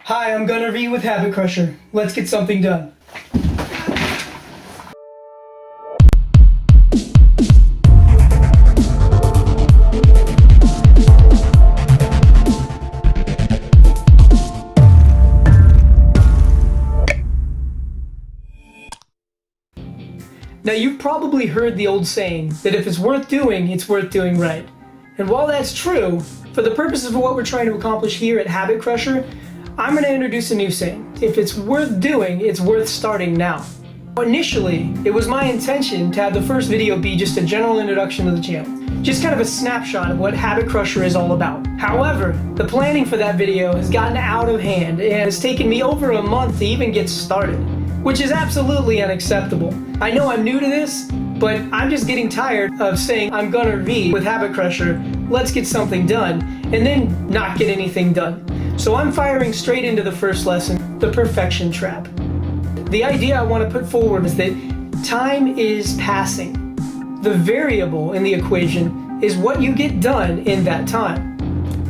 Hi, I'm Gunnar V with Habit Crusher. Let's get something done. Now, you've probably heard the old saying that if it's worth doing, it's worth doing right. And while that's true, for the purposes of what we're trying to accomplish here at Habit Crusher, I'm going to introduce a new saying. If it's worth doing, it's worth starting now. Initially, it was my intention to have the first video be just a general introduction to the channel. Just kind of a snapshot of what Habit Crusher is all about. However, the planning for that video has gotten out of hand and has taken me over a month to even get started, which is absolutely unacceptable. I know I'm new to this, but I'm just getting tired of saying I'm Gunnar V with Habit Crusher, let's get something done, and then not get anything done. So I'm firing straight into the first lesson, the perfection trap. The idea I want to put forward is that time is passing. The variable in the equation is what you get done in that time.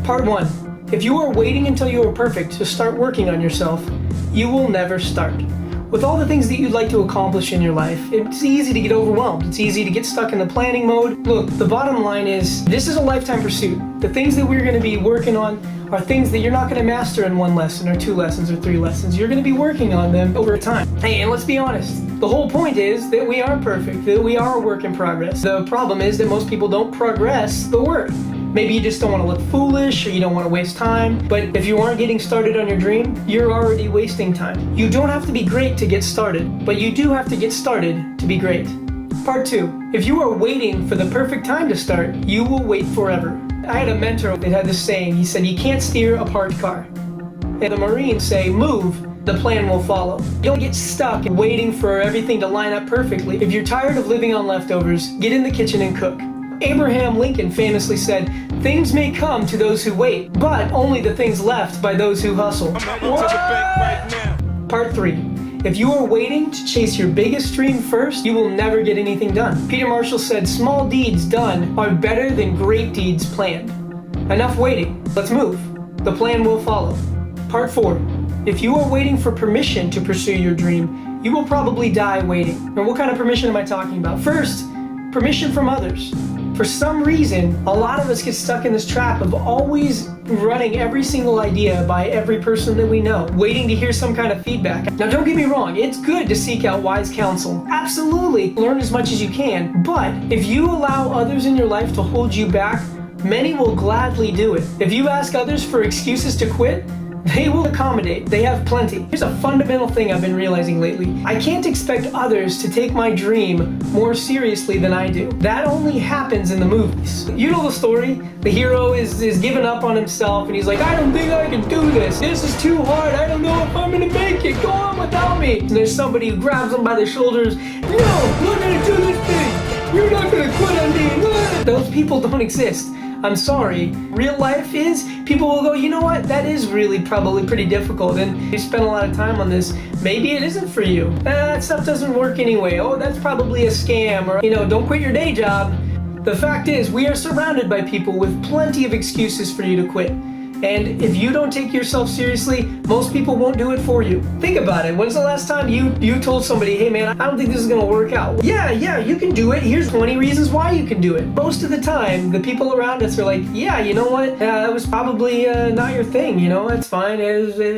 Part 1. If you are waiting until you are perfect to start working on yourself, you will never start. With all the things that you'd like to accomplish in your life, it's easy to get overwhelmed. It's easy to get stuck in the planning mode. Look, the bottom line is, this is a lifetime pursuit. The things that we're going to be working on are things that you're not going to master in 1 lesson or 2 lessons or 3 lessons. You're going to be working on them over time. Hey, and let's be honest. The whole point is that we aren't perfect, that we are a work in progress. The problem is that most people don't progress the work. Maybe you just don't want to look foolish or you don't want to waste time. But if you aren't getting started on your dream, you're already wasting time. You don't have to be great to get started, but you do have to get started to be great. Part 2. If you are waiting for the perfect time to start, you will wait forever. I had a mentor that had this saying. He said, you can't steer a parked car. And the Marines say, move, the plan will follow. You'll get stuck waiting for everything to line up perfectly. If you're tired of living on leftovers, get in the kitchen and cook. Abraham Lincoln famously said, things may come to those who wait, but only the things left by those who hustle. Part 3. If you are waiting to chase your biggest dream first, you will never get anything done. Peter Marshall said, small deeds done are better than great deeds planned. Enough waiting. Let's move. The plan will follow. Part 4. If you are waiting for permission to pursue your dream, you will probably die waiting. And what kind of permission am I talking about? First, permission from others. For some reason, a lot of us get stuck in this trap of always running every single idea by every person that we know, waiting to hear some kind of feedback. Now, don't get me wrong, it's good to seek out wise counsel. Absolutely, learn as much as you can. But if you allow others in your life to hold you back, many will gladly do it. If you ask others for excuses to quit, they will accommodate. They have plenty. Here's a fundamental thing I've been realizing lately. I can't expect others to take my dream more seriously than I do. That only happens in the movies. You know the story. The hero is giving up on himself and he's like, I don't think I can do this. This is too hard. I don't know if I'm gonna make it. Go on without me. And there's somebody who grabs him by the shoulders. No, we're gonna do this thing. You're not gonna quit on me. Those people don't exist. I'm sorry. Real life is, people will go, you know what, that is really probably pretty difficult and you spend a lot of time on this. Maybe it isn't for you. That stuff doesn't work anyway. Oh, that's probably a scam, or, don't quit your day job. The fact is, we are surrounded by people with plenty of excuses for you to quit. And if you don't take yourself seriously, most people won't do it for you. Think about it. When's the last time you told somebody, hey man, I don't think this is gonna work out? Yeah, you can do it. Here's 20 reasons why you can do it. Most of the time, the people around us are like, yeah, you know what? That was probably not your thing, that's fine.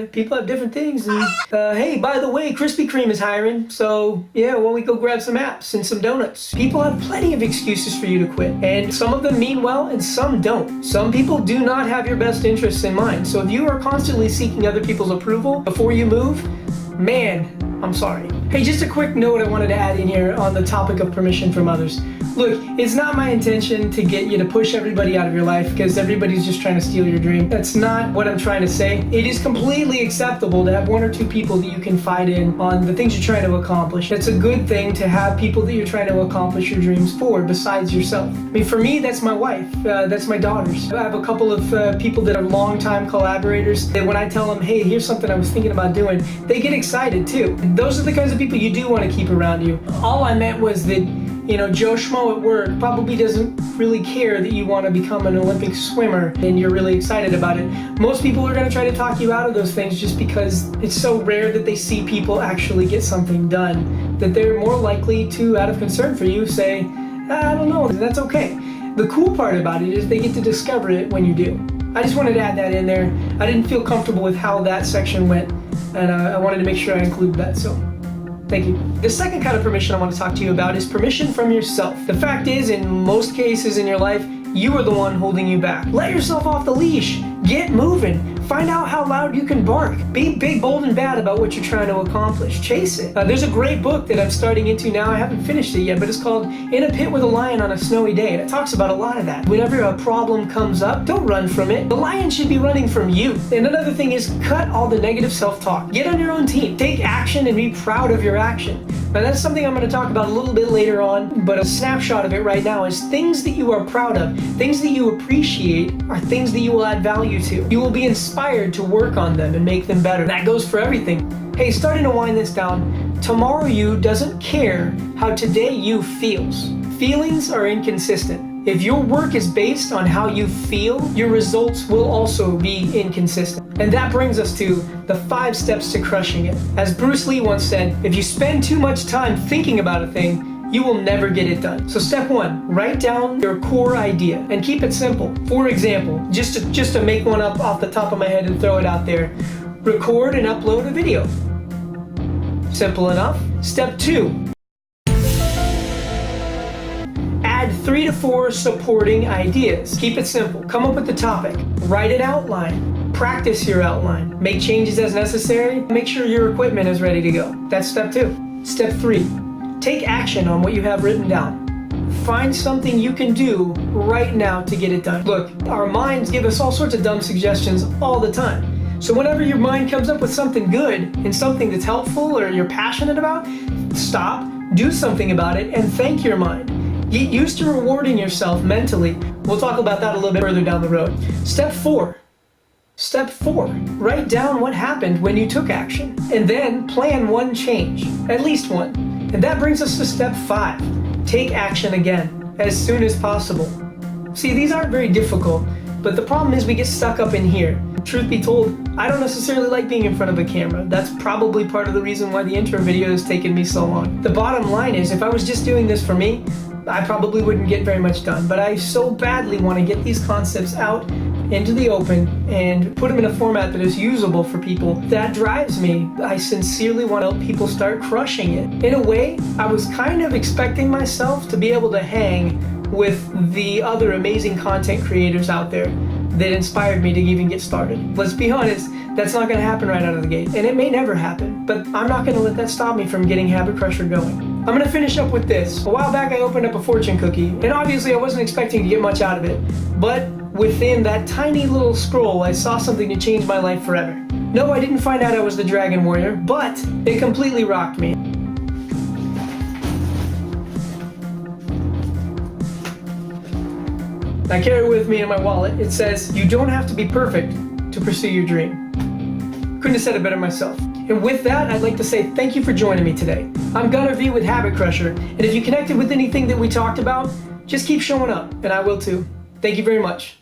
People have different things. And hey, by the way, Krispy Kreme is hiring. So yeah, why don't we go grab some apps and some donuts? People have plenty of excuses for you to quit. And some of them mean well and some don't. Some people do not have your best interests in mind. So if you are constantly seeking other people's approval before you move, man, I'm sorry. Hey, just a quick note I wanted to add in here on the topic of permission from others. Look, it's not my intention to get you to push everybody out of your life because everybody's just trying to steal your dream. That's not what I'm trying to say. It is completely acceptable to have 1 or 2 people that you confide in on the things you're trying to accomplish. It's a good thing to have people that you're trying to accomplish your dreams for besides yourself. I mean, for me, that's my wife. That's my daughters. I have a couple of people that are longtime collaborators that when I tell them, hey, here's something I was thinking about doing, they get excited too. Those are the kinds of people you do want to keep around you. All I meant was that You know, Joe Schmo at work probably doesn't really care that you want to become an Olympic swimmer and you're really excited about it. Most people are going to try to talk you out of those things just because it's so rare that they see people actually get something done, that they're more likely to, out of concern for you, say, I don't know, that's okay. The cool part about it is they get to discover it when you do. I just wanted to add that in there. I didn't feel comfortable with how that section went, and I wanted to make sure I include that, so thank you. The second kind of permission I want to talk to you about is permission from yourself. The fact is, in most cases in your life, you are the one holding you back. Let yourself off the leash. Get moving. Find out how loud you can bark. Be big, bold, and bad about what you're trying to accomplish. Chase it. There's a great book that I'm starting into now. I haven't finished it yet, but it's called In a Pit with a Lion on a Snowy Day, and it talks about a lot of that. Whenever a problem comes up, don't run from it. The lion should be running from you. And another thing is, cut all the negative self-talk. Get on your own team. Take action and be proud of your action. Now that's something I'm going to talk about a little bit later on, but a snapshot of it right now is things that you are proud of, things that you appreciate are things that you will add value to. You will be inspired to work on them and make them better. That goes for everything. Hey, starting to wind this down, tomorrow you doesn't care how today you feels. Feelings are inconsistent. If your work is based on how you feel, your results will also be inconsistent. And that brings us to the 5 steps to crushing it. As Bruce Lee once said, if you spend too much time thinking about a thing, you will never get it done. So step 1, write down your core idea and keep it simple. For example, just to make one up off the top of my head and throw it out there, record and upload a video. Simple enough. Step 2, add 3 to 4 supporting ideas. Keep it simple. Come up with the topic. Write an outline. Practice your outline. Make changes as necessary. Make sure your equipment is ready to go. That's step 2. Step 3. Take action on what you have written down. Find something you can do right now to get it done. Look, our minds give us all sorts of dumb suggestions all the time. So whenever your mind comes up with something good and something that's helpful or you're passionate about, stop, do something about it, and thank your mind. Get used to rewarding yourself mentally. We'll talk about that a little bit further down the road. Step 4. Step 4. Write down what happened when you took action. And then plan one change. At least one. And that brings us to step 5. Take action again, as soon as possible. See, these aren't very difficult, but the problem is we get stuck up in here. Truth be told, I don't necessarily like being in front of a camera. That's probably part of the reason why the intro video has taken me so long. The bottom line is, if I was just doing this for me, I probably wouldn't get very much done, but I so badly want to get these concepts out into the open and put them in a format that is usable for people. That drives me. I sincerely want to help people start crushing it. In a way, I was kind of expecting myself to be able to hang with the other amazing content creators out there that inspired me to even get started. Let's be honest, that's not going to happen right out of the gate, and it may never happen, but I'm not going to let that stop me from getting Habit Crusher going. I'm going to finish up with this. A while back I opened up a fortune cookie, and obviously I wasn't expecting to get much out of it, but within that tiny little scroll I saw something to change my life forever. No, I didn't find out I was the Dragon Warrior, but it completely rocked me. I carry it with me in my wallet. It says, you don't have to be perfect to pursue your dream. Couldn't have said it better myself. And with that, I'd like to say thank you for joining me today. I'm Gunnar V with Habit Crusher, and if you connected with anything that we talked about, just keep showing up, and I will too. Thank you very much.